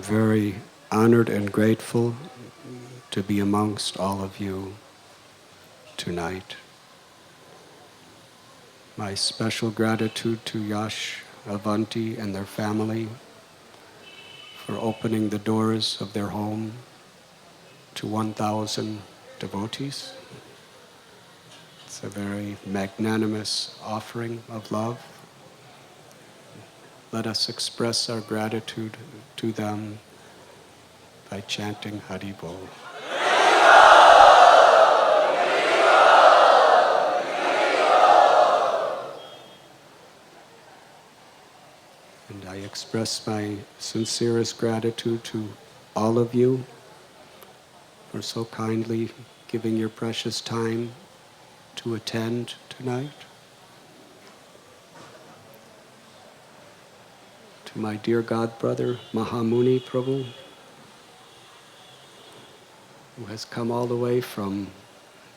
very honored and grateful to be amongst all of you tonight. My special gratitude to Yash, Avanti, and their family for opening the doors of their home to 1,000 devotees. It's a very magnanimous offering of love. Let us express our gratitude to them by chanting Hari Bol. And I express my sincerest gratitude to all of you for so kindly giving your precious time to attend tonight. To my dear godbrother, Mahamuni Prabhu, who has come all the way from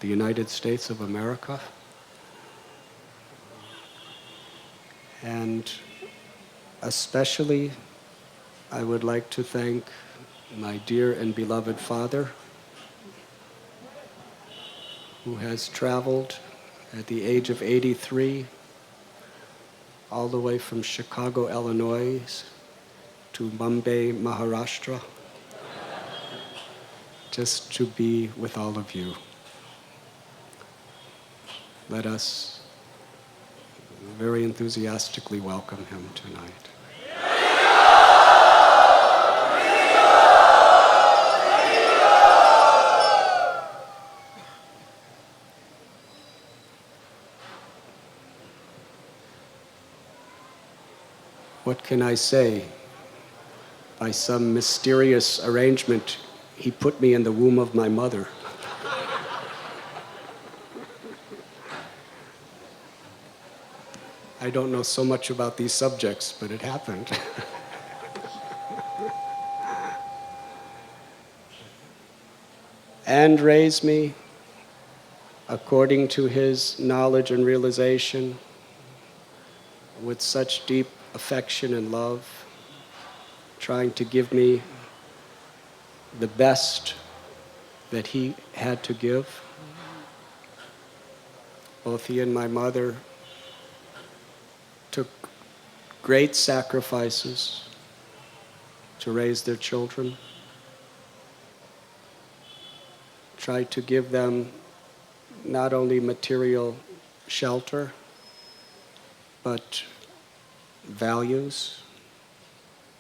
the United States of America. And especially, I would like to thank my dear and beloved father, who has traveled at the age of 83 all the way from Chicago, Illinois to Mumbai, Maharashtra, just to be with all of you. Let us very enthusiastically welcome him tonight. What can I say? By some mysterious arrangement, he put me in the womb of my mother. I don't know so much about these subjects, but it happened. And raised me according to his knowledge and realization with such deep affection and love, trying to give me the best that he had to give. Both he and my mother took great sacrifices to raise their children, tried to give them not only material shelter, but values,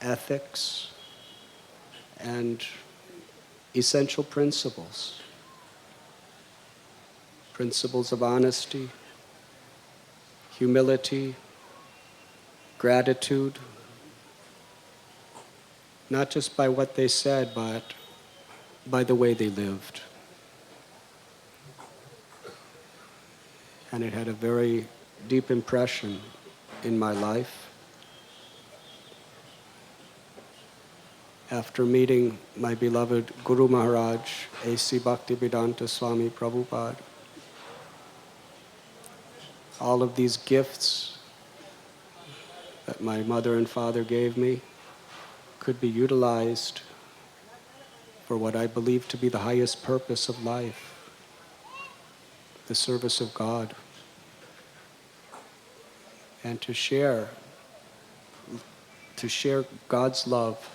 ethics, and essential principles. Principles of honesty, humility, gratitude, not just by what they said, but by the way they lived. And it had a very deep impression in my life. After meeting my beloved Guru Maharaj, A.C. Bhaktivedanta Swami Prabhupada, all of these gifts that my mother and father gave me could be utilized for what I believe to be the highest purpose of life, the service of God, and to share God's love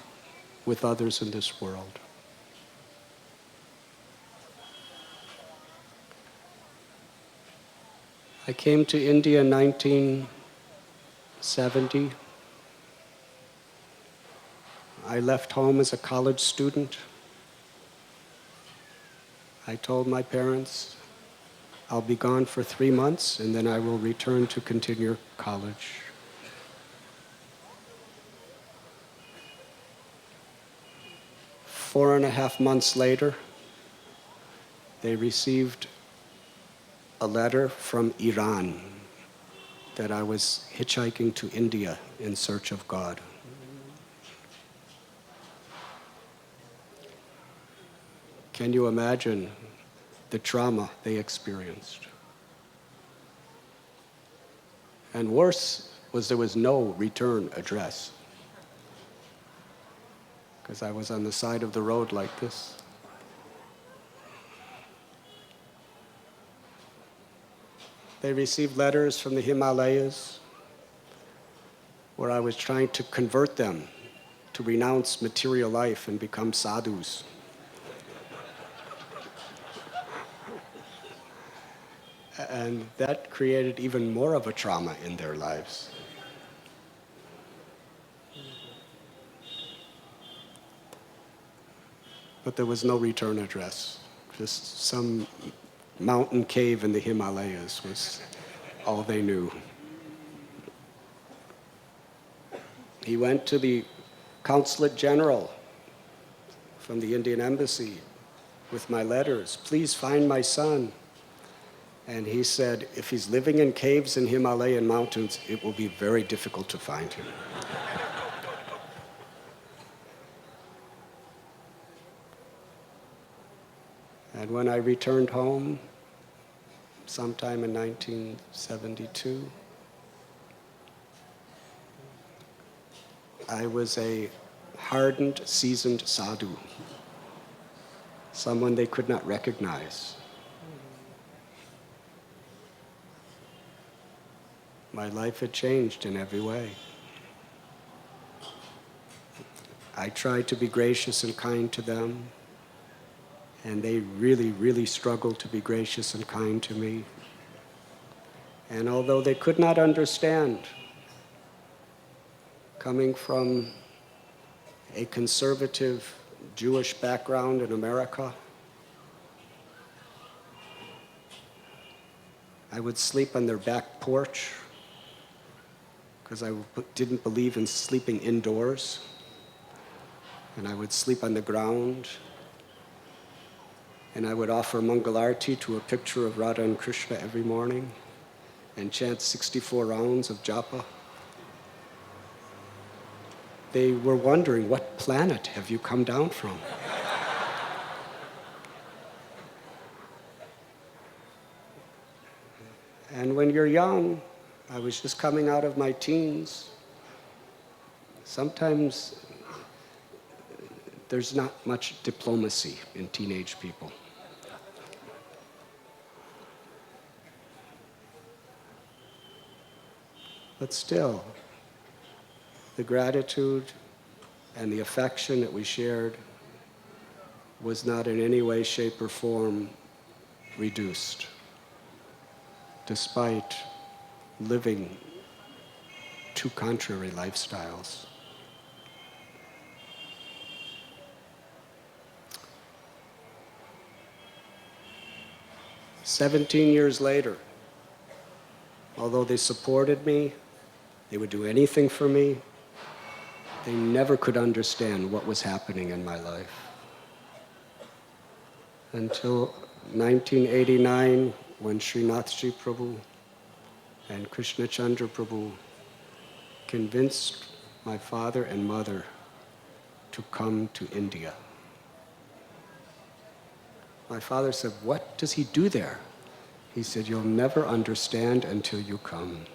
with others in this world. I came to India in 1970. I left home as a college student. I told my parents, I'll be gone for 3 months and then I will return to continue college. Four and a half months later, they received a letter from Iran that I was hitchhiking to India in search of God. Can you imagine the trauma they experienced? And worse was there was no return address. because I was on the side of the road like this. They received letters from the Himalayas where I was trying to convert them to renounce material life and become sadhus. And that created even more of a trauma in their lives. But there was no return address. Just some mountain cave in the Himalayas was all they knew. He went to the Consulate General from the Indian Embassy with my letters. Please find my son. And he said, if he's living in caves in Himalayan mountains, it will be very difficult to find him. And when I returned home, sometime in 1972, I was a hardened, seasoned sadhu, someone they could not recognize. My life had changed in every way. I tried to be gracious and kind to them, and they really, really struggled to be gracious and kind to me. And although they could not understand, coming from a conservative Jewish background in America, I would sleep on their back porch because I didn't believe in sleeping indoors. And I would sleep on the ground. And I would offer Mangalarti to a picture of Radha and Krishna every morning and chant 64 rounds of japa. They were wondering, what planet have you come down from? And when you're young, I was just coming out of my teens. Sometimes there's not much diplomacy in teenage people. But still, the gratitude and the affection that we shared was not in any way, shape, or form reduced, despite living two contrary lifestyles. "17 years later, although they supported me, they would do anything for me, they never could understand what was happening in my life. Until 1989, when Srinathji Prabhu and Krishna Chandra Prabhu convinced my father and mother to come to India. My father said, "What does he do there?" He said, "You'll never understand until you come."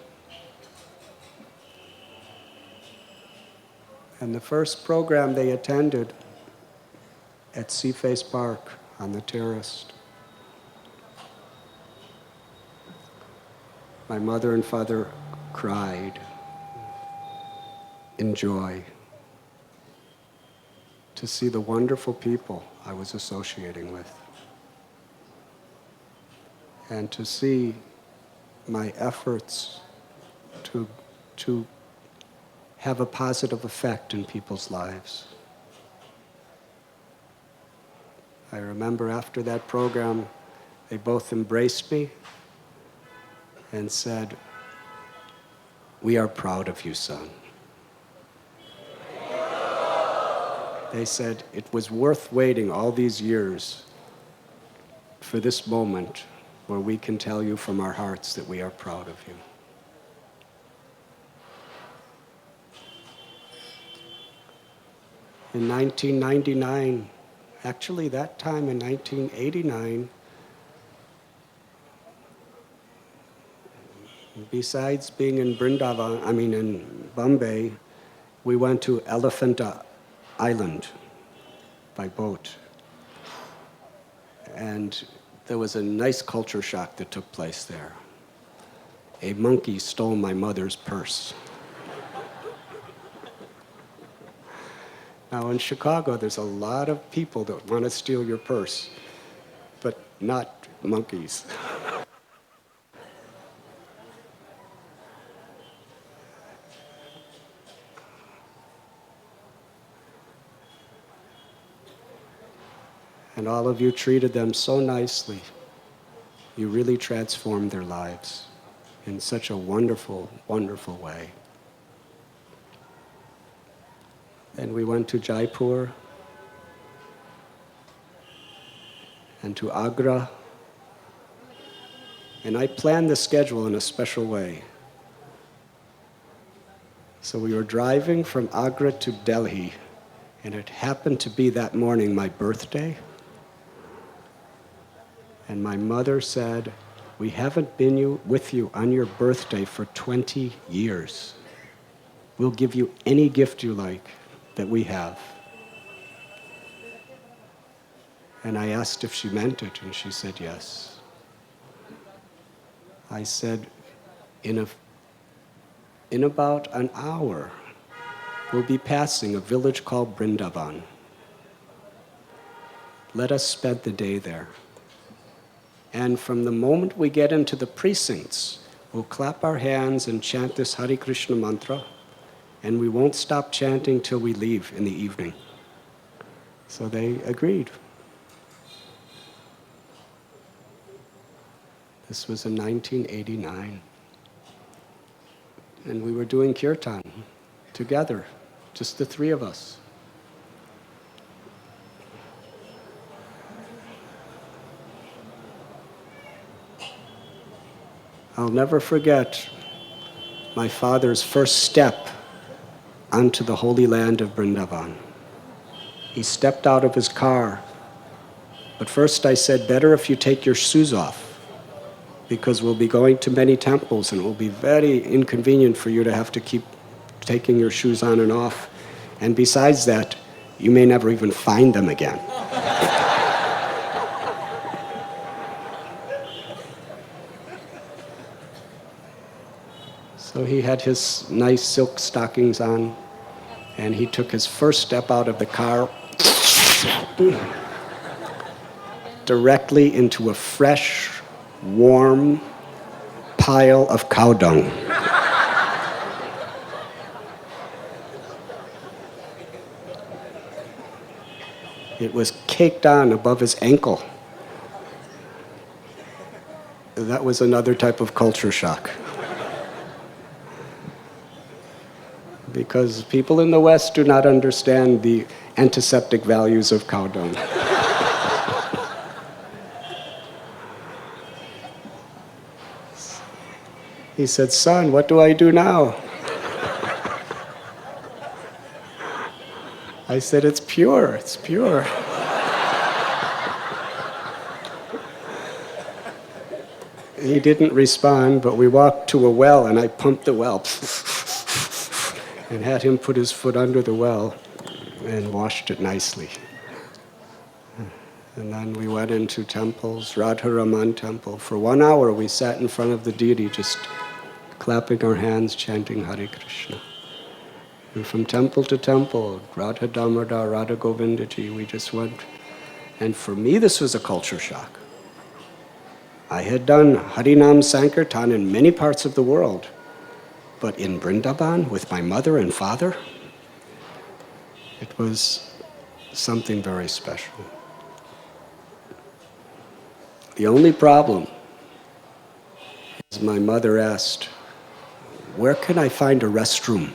And the first program they attended at Seaface Park on the terrace, my mother and father cried in joy to see the wonderful people I was associating with, and to see my efforts to have a positive effect in people's lives. I remember after that program, they both embraced me and said, "We are proud of you, son." They said, "It was worth waiting all these years for this moment where we can tell you from our hearts that we are proud of you." In 1999, actually that time in 1989, besides being in in Bombay, we went to Elephant Island by boat. And there was a nice culture shock that took place there. A monkey stole my mother's purse. Now in Chicago, there's a lot of people that want to steal your purse, but not monkeys. And all of you treated them so nicely. You really transformed their lives in such a wonderful, wonderful way. Then we went to Jaipur and to Agra. And I planned the schedule in a special way. So we were driving from Agra to Delhi, and it happened to be that morning my birthday. And my mother said, "We haven't been with you on your birthday for 20 years. We'll give you any gift you like that we have." And I asked if she meant it, and she said yes. I said, in about an hour, we'll be passing a village called Vrindavan. Let us spend the day there. And from the moment we get into the precincts, we'll clap our hands and chant this Hare Krishna mantra, and we won't stop chanting till we leave in the evening. So they agreed. This was in 1989. And we were doing kirtan together, just the three of us. I'll never forget my father's first step onto the holy land of Vrindavan. He stepped out of his car, but first I said, "Better if you take your shoes off, because we'll be going to many temples and it will be very inconvenient for you to have to keep taking your shoes on and off. And besides that, you may never even find them again." So he had his nice silk stockings on, and he took his first step out of the car directly into a fresh, warm pile of cow dung. It was caked on above his ankle. That was another type of culture shock. Because people in the West do not understand the antiseptic values of cow dung. He said, "Son, what do I do now?" I said, "It's pure, it's pure." He didn't respond, but we walked to a well and I pumped the well and had him put his foot under the well and washed it nicely. And then we went into temples, Radha-Raman temple. For 1 hour we sat in front of the deity just clapping our hands, chanting Hare Krishna. And from temple to temple, Radha Damodar, Radha Govindaji, we just went. And for me this was a culture shock. I had done Harinam Sankirtan in many parts of the world, but in Vrindavan with my mother and father, it was something very special. The only problem is my mother asked, "Where can I find a restroom?"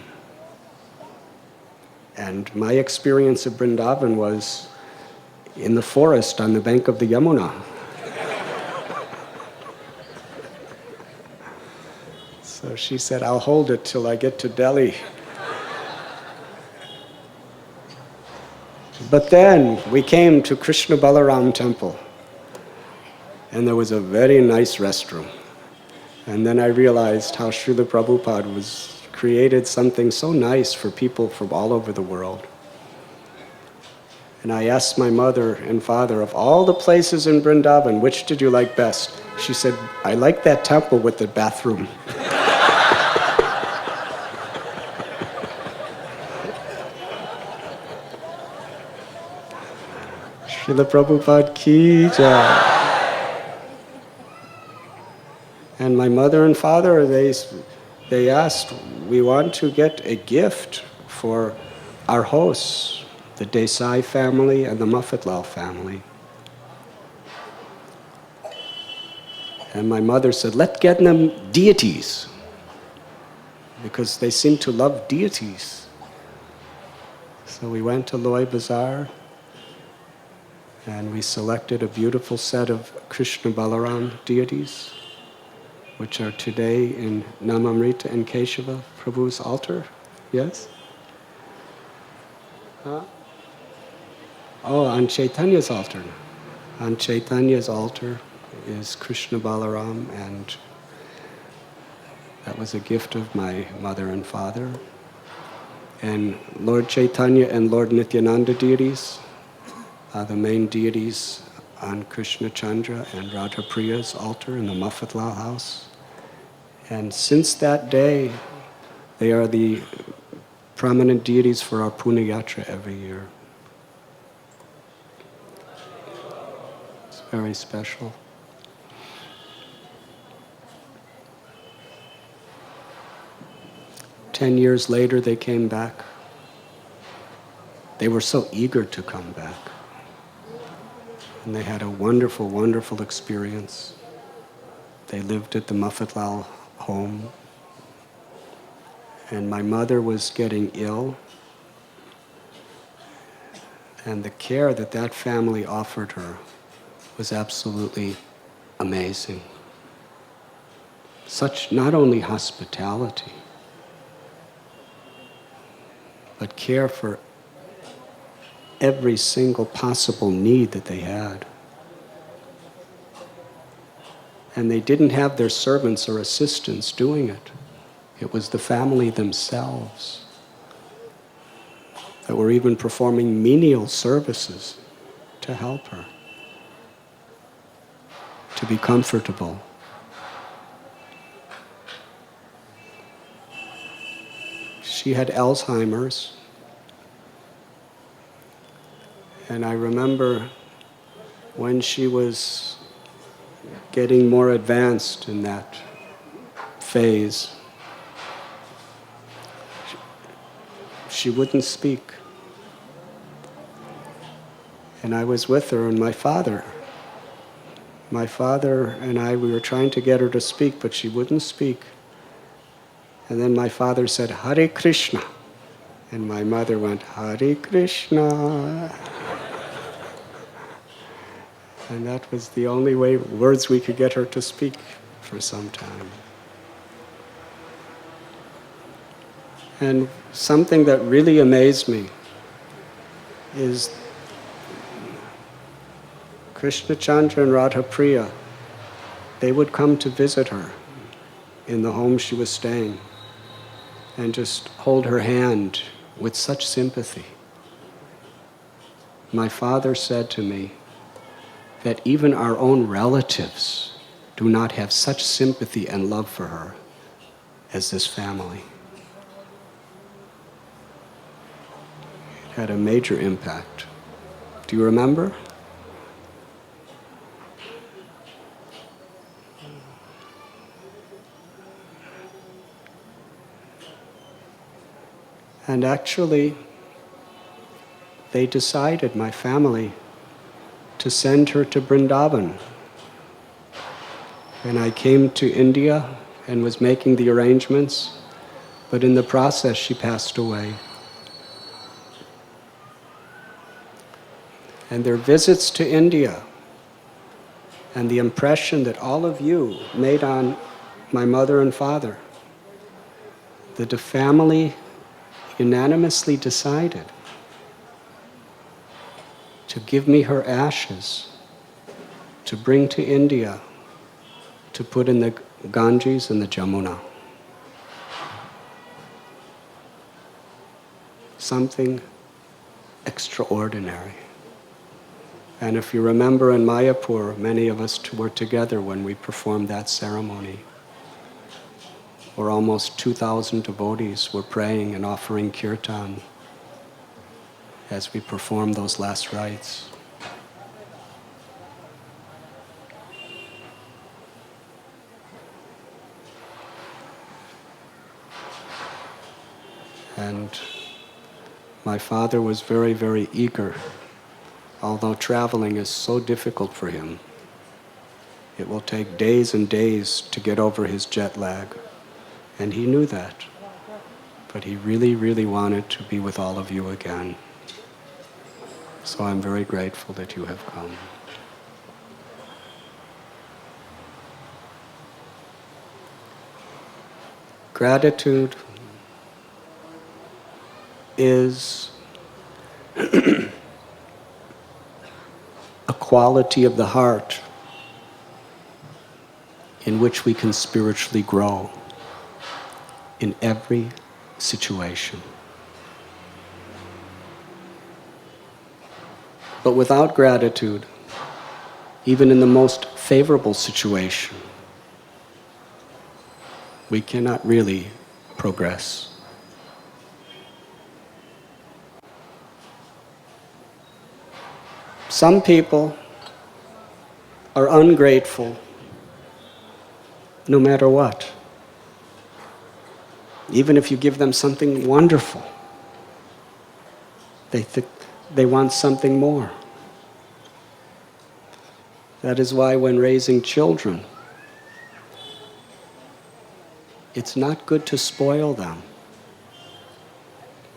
And my experience of Vrindavan was in the forest on the bank of the Yamuna. So she said, "I'll hold it till I get to Delhi." But then we came to Krishna Balaram temple, and there was a very nice restroom. And then I realized how Srila Prabhupada was created something so nice for people from all over the world. And I asked my mother and father, of all the places in Vrindavan, which did you like best? She said, I like that temple with the bathroom. Srila Prabhupada ki jai. And my mother and father, they asked, we want to get a gift for our hosts, the Desai family and the Muffatlal family. And my mother said, let's get them deities, because they seem to love deities. So we went to Loy Bazaar, and we selected a beautiful set of Krishna Balaram deities, which are today in Namamrita and Keshava Prabhu's altar. Yes? Huh? Oh, on Chaitanya's altar. On Chaitanya's altar is Krishna Balaram, and that was a gift of my mother and father. And Lord Chaitanya and Lord Nityananda deities are the main deities on Krishna Chandra and Radha Priya's altar in the Muffatlal house. And since that day, they are the prominent deities for our Punya Yatra every year. It's very special. 10 years later, they came back. They were so eager to come back. And they had a wonderful, wonderful experience. They lived at the Muffatlal home. And my mother was getting ill. And the care that that family offered her was absolutely amazing. Such not only hospitality, but care for every single possible need that they had. And they didn't have their servants or assistants doing it. It was the family themselves that were even performing menial services to help her, to be comfortable. She had Alzheimer's, and I remember when she was getting more advanced in that phase, she wouldn't speak. And I was with her and my father. My father and I, we were trying to get her to speak, but she wouldn't speak. And then my father said, Hare Krishna. And my mother went, Hare Krishna. And that was the only words we could get her to speak for some time. And something that really amazed me is Krishna Chandra and Radha Priya, they would come to visit her in the home she was staying and just hold her hand with such sympathy. My father said to me that even our own relatives do not have such sympathy and love for her as this family. It had a major impact. Do you remember? And actually, they decided, my family, to send her to Vrindavan. And I came to India and was making the arrangements, but in the process she passed away. And their visits to India and the impression that all of you made on my mother and father, that the family unanimously decided to give me her ashes to bring to India to put in the Ganges and the Jamuna. Something extraordinary. And if you remember in Mayapur, many of us were together when we performed that ceremony, where almost 2,000 devotees were praying and offering kirtan as we performed those last rites. And my father was very, very eager. Although traveling is so difficult for him, it will take days and days to get over his jet lag. And he knew that. But he really, really wanted to be with all of you again. So I'm very grateful that you have come. Gratitude is a quality of the heart in which we can spiritually grow in every situation. But without gratitude, even in the most favorable situation, we cannot really progress. Some people are ungrateful no matter what. Even if you give them something wonderful, they want something more. That is why when raising children, it's not good to spoil them.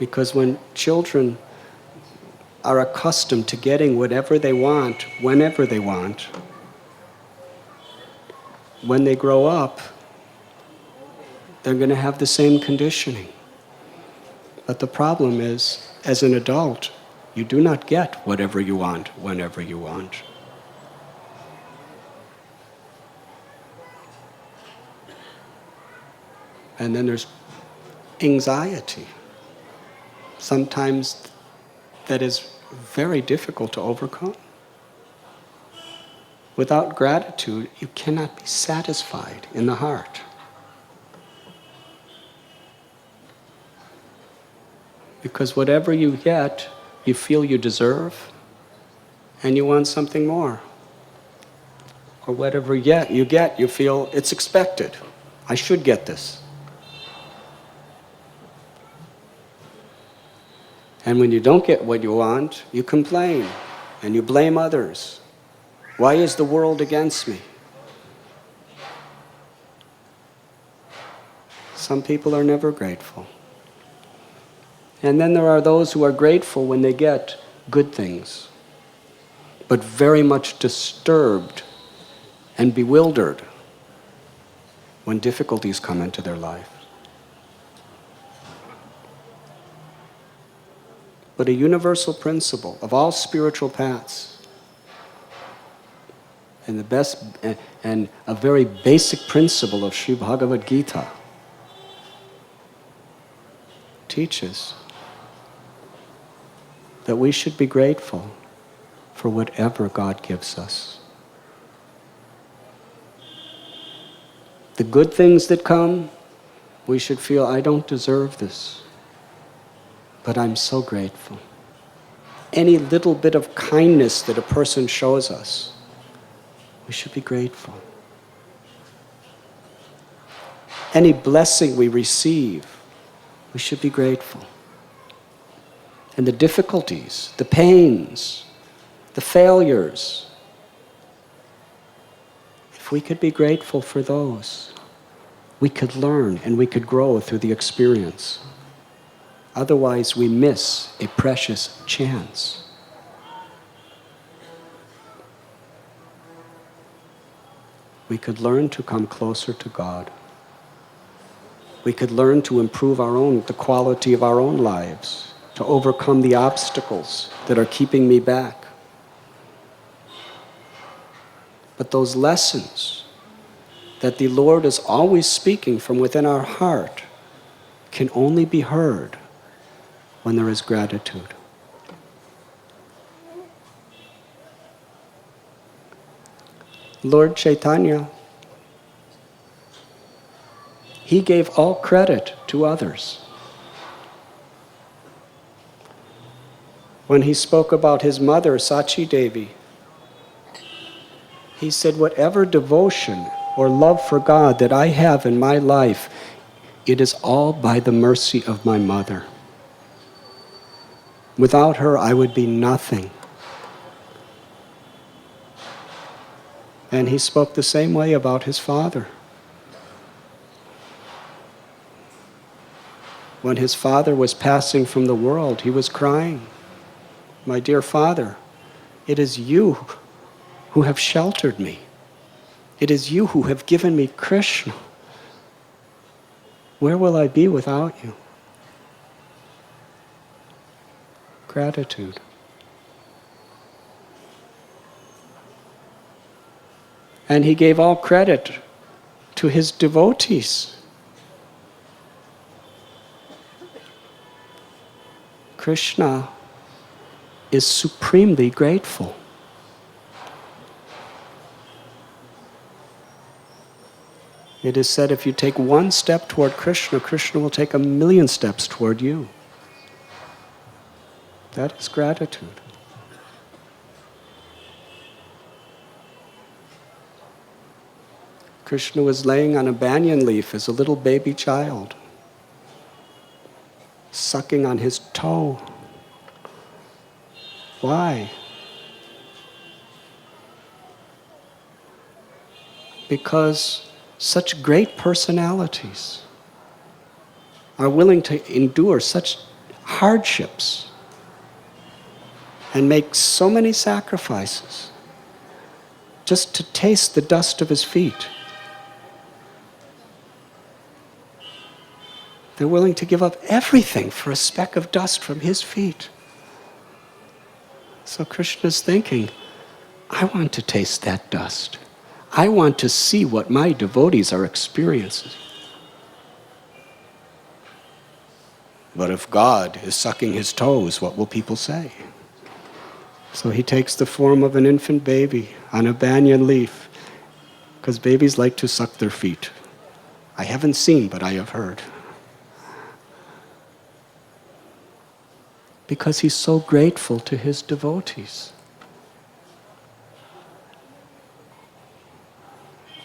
Because when children are accustomed to getting whatever they want, whenever they want, when they grow up, they're going to have the same conditioning. But the problem is, as an adult, you do not get whatever you want, whenever you want. And then there's anxiety. Sometimes that is very difficult to overcome. Without gratitude, you cannot be satisfied in the heart. Because whatever you get, you feel you deserve, and you want something more. Or whatever you get, you feel it's expected. I should get this. And when you don't get what you want, you complain and you blame others. Why is the world against me? Some people are never grateful. And then there are those who are grateful when they get good things, but very much disturbed and bewildered when difficulties come into their life. But a universal principle of all spiritual paths, and a very basic principle of Sri Bhagavad Gita, teaches that we should be grateful for whatever God gives us. The good things that come, we should feel, I don't deserve this, but I'm so grateful. Any little bit of kindness that a person shows us, we should be grateful. Any blessing we receive, we should be grateful. And the difficulties, the pains, the failures, if we could be grateful for those, we could learn and we could grow through the experience. Otherwise, we miss a precious chance. We could learn to come closer to God. We could learn to improve the quality of our own lives, to overcome the obstacles that are keeping me back. But those lessons that the Lord is always speaking from within our heart can only be heard when there is gratitude. Lord Chaitanya, he gave all credit to others. When he spoke about his mother, Sachi Devi, he said, whatever devotion or love for God that I have in my life, it is all by the mercy of my mother. Without her, I would be nothing. And he spoke the same way about his father. When his father was passing from the world, he was crying, my dear father, it is you who have sheltered me. It is you who have given me Krishna. Where will I be without you? Gratitude. And he gave all credit to his devotees. Krishna is supremely grateful. It is said if you take one step toward Krishna, Krishna will take 1,000,000 steps toward you. That is gratitude. Krishna was laying on a banyan leaf as a little baby child, sucking on his toe. Why? Because such great personalities are willing to endure such hardships and make so many sacrifices just to taste the dust of his feet. They're willing to give up everything for a speck of dust from his feet. So Krishna's thinking, I want to taste that dust. I want to see what my devotees are experiencing. But if God is sucking his toes, what will people say? So he takes the form of an infant baby on a banyan leaf, because babies like to suck their feet. I haven't seen, but I have heard. Because he's so grateful to his devotees.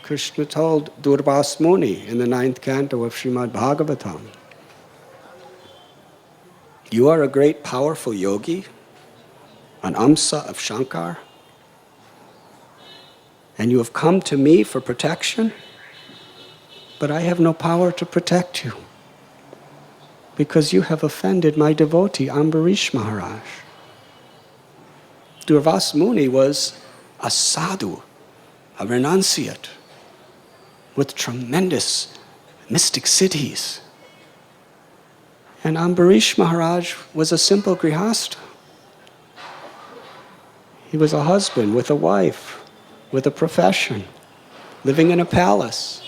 Krishna told Durvas Muni in the 9th canto of Srimad Bhagavatam, you are a great powerful yogi, an Amsa of Shankar, and you have come to me for protection, but I have no power to protect you, because you have offended my devotee, Ambarish Maharaj. Durvas Muni was a sadhu, a renunciate, with tremendous mystic siddhis. And Ambarish Maharaj was a simple grihastha. He was a husband with a wife, with a profession, living in a palace.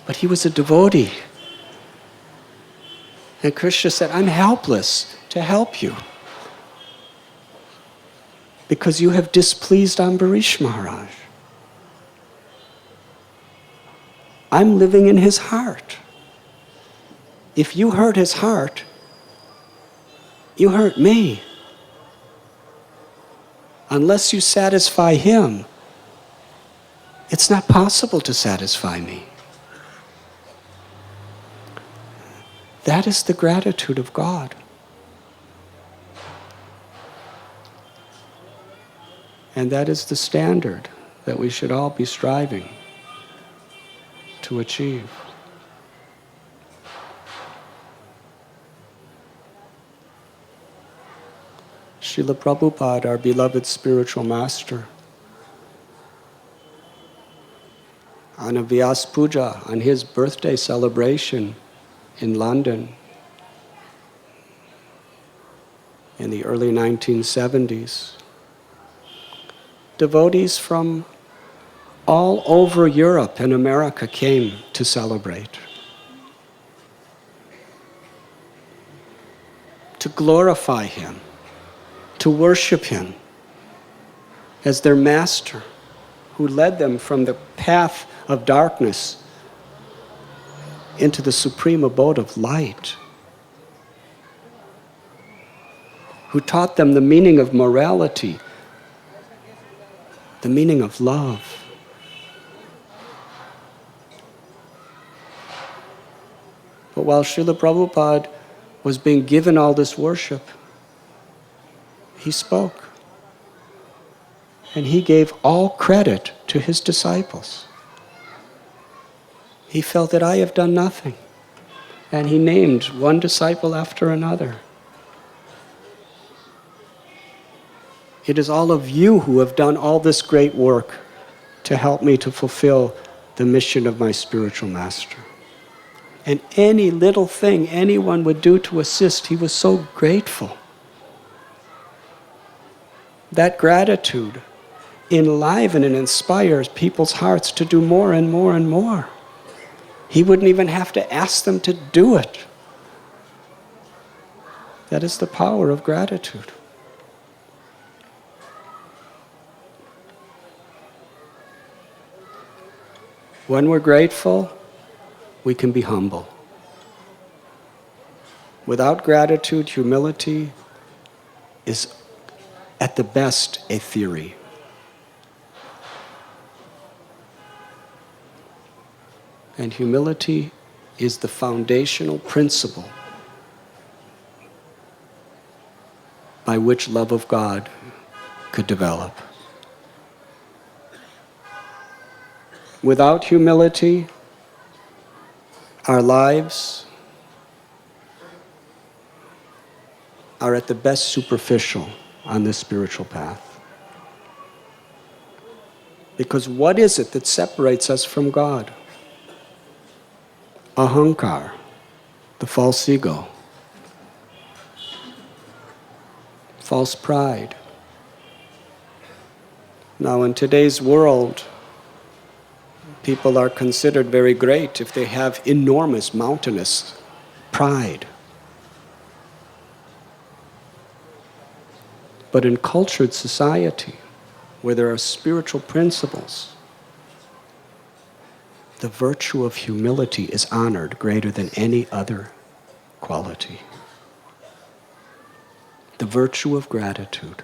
But he was a devotee. And Krishna said, I'm helpless to help you because you have displeased Ambarish Maharaj. I'm living in his heart. If you hurt his heart, you hurt me. Unless you satisfy him, it's not possible to satisfy me. That is the gratitude of God. And that is the standard that we should all be striving to achieve. Srila Prabhupada, our beloved spiritual master, on a Vyas Puja, on his birthday celebration in London in the early 1970s, devotees from all over Europe and America came to celebrate, to glorify him, to worship him as their master, who led them from the path of darkness into the supreme abode of light, who taught them the meaning of morality, the meaning of love. But while Srila Prabhupada was being given all this worship, he spoke. And he gave all credit to his disciples. He felt that I have done nothing. And he named one disciple after another. It is all of you who have done all this great work to help me to fulfill the mission of my spiritual master. And any little thing anyone would do to assist, he was so grateful. That gratitude enlivens and inspires people's hearts to do more and more and more. He wouldn't even have to ask them to do it. That is the power of gratitude. When we're grateful, we can be humble. Without gratitude, humility is at the best a theory. And humility is the foundational principle by which love of God could develop. Without humility, our lives are at the best superficial on this spiritual path. Because what is it that separates us from God? Ahankar, the false ego, false pride. Now in today's world, people are considered very great if they have enormous, mountainous pride. But in cultured society, where there are spiritual principles, the virtue of humility is honored greater than any other quality. The virtue of gratitude.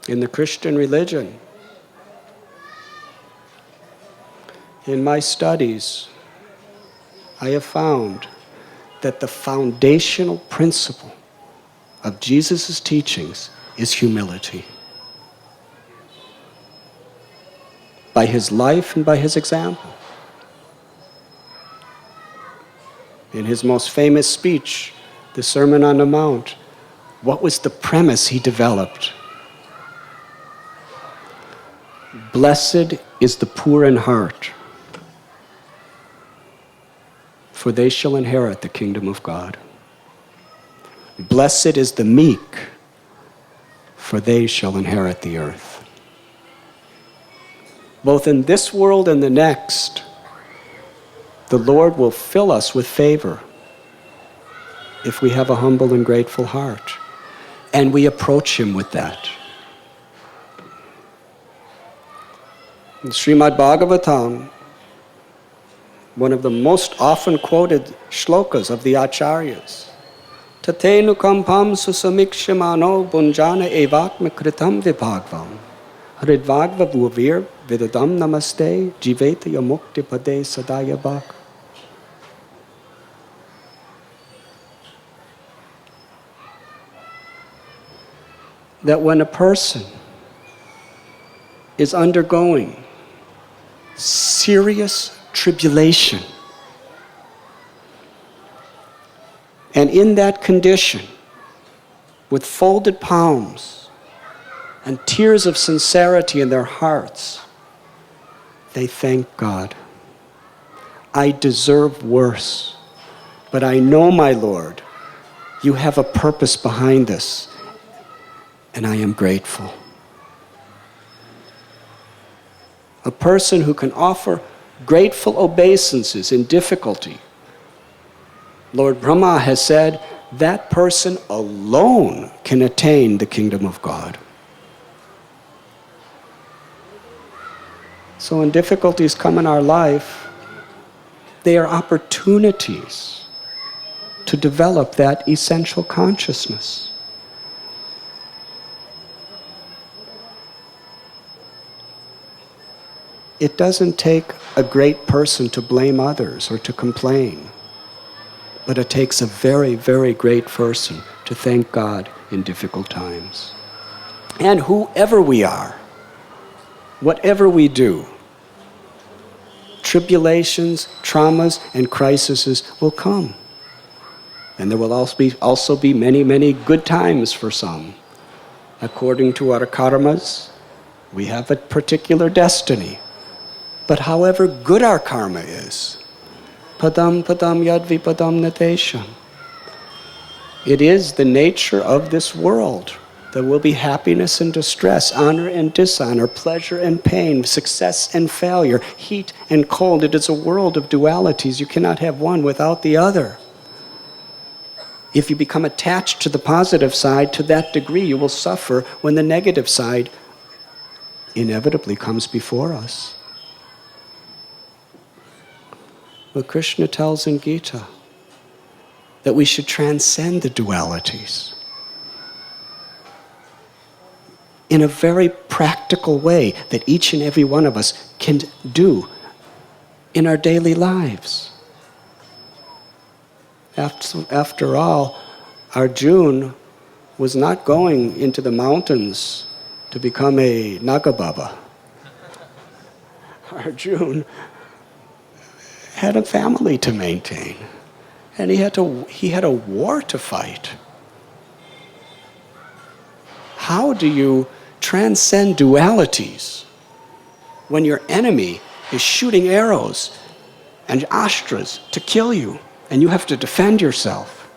In the Christian religion, in my studies, I have found that the foundational principle of Jesus' teachings is humility. By his life and by his example. In his most famous speech, the Sermon on the Mount, what was the premise he developed? Blessed is the poor in heart, for they shall inherit the kingdom of God. Blessed is the meek, for they shall inherit the earth. Both in this world and the next, the Lord will fill us with favor if we have a humble and grateful heart, and we approach him with that. In Srimad Bhagavatam, one of the most often quoted shlokas of the Acharyas, Tatenu kampam susamikshimano bunjana evatma kritam vibhagvam Hridvagva bhuvir vidadam namaste jiveta yamukti pade sadaya bhak. That when a person is undergoing serious tribulation, and in that condition, with folded palms and tears of sincerity in their hearts, they thank God. I deserve worse, but I know, my Lord, you have a purpose behind this, and I am grateful. A person who can offer grateful obeisances in difficulty, Lord Brahma has said, that person alone can attain the kingdom of God. So when difficulties come in our life, they are opportunities to develop that essential consciousness. It doesn't take a great person to blame others or to complain, but it takes a very, very great person to thank God in difficult times. And whoever we are, whatever we do, tribulations, traumas, and crises will come. And there will also be many, many good times for some. According to our karmas, we have a particular destiny. But however good our karma is, padam padam yadvi padam natesham, it is the nature of this world. There will be happiness and distress, honor and dishonor, pleasure and pain, success and failure, heat and cold. It is a world of dualities. You cannot have one without the other. If you become attached to the positive side, to that degree you will suffer when the negative side inevitably comes before us. But Krishna tells in Gita that we should transcend the dualities in a very practical way that each and every one of us can do in our daily lives. After all, Arjuna was not going into the mountains to become a Nagababa. Arjuna had a family to maintain, and he had a war to fight. How do you transcend dualities when your enemy is shooting arrows and astras to kill you, and you have to defend yourself?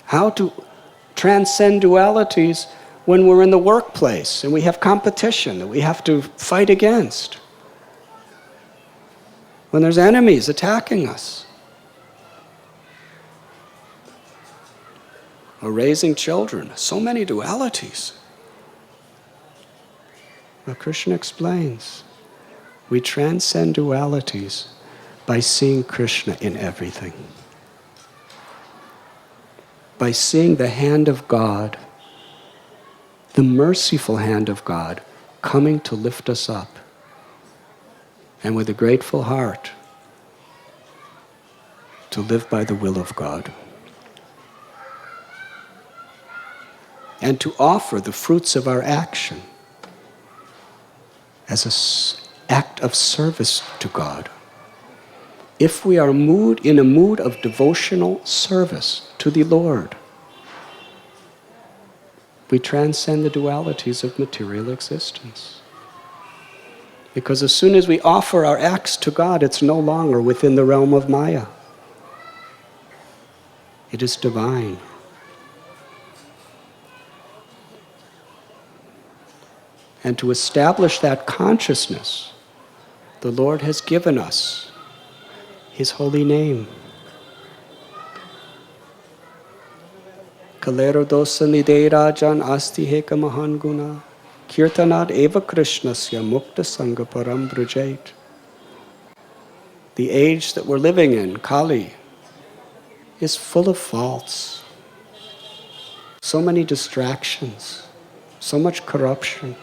How to transcend dualities when we're in the workplace and we have competition that we have to fight against? When there's enemies attacking us? Or raising children, so many dualities. But Krishna explains, we transcend dualities by seeing Krishna in everything. By seeing the hand of God, the merciful hand of God, coming to lift us up. And with a grateful heart, to live by the will of God. And to offer the fruits of our action as an act of service to God. If we are in a mood of devotional service to the Lord, we transcend the dualities of material existence. Because as soon as we offer our acts to God, it's no longer within the realm of Maya. It is divine. And to establish that consciousness, the Lord has given us His holy name. Kalero dosa niderajan asti heka mahan guna, kirtanad eva krishnasya mukta sangha param brajait. The age that we're living in, Kali, is full of faults. So many distractions, so much corruption.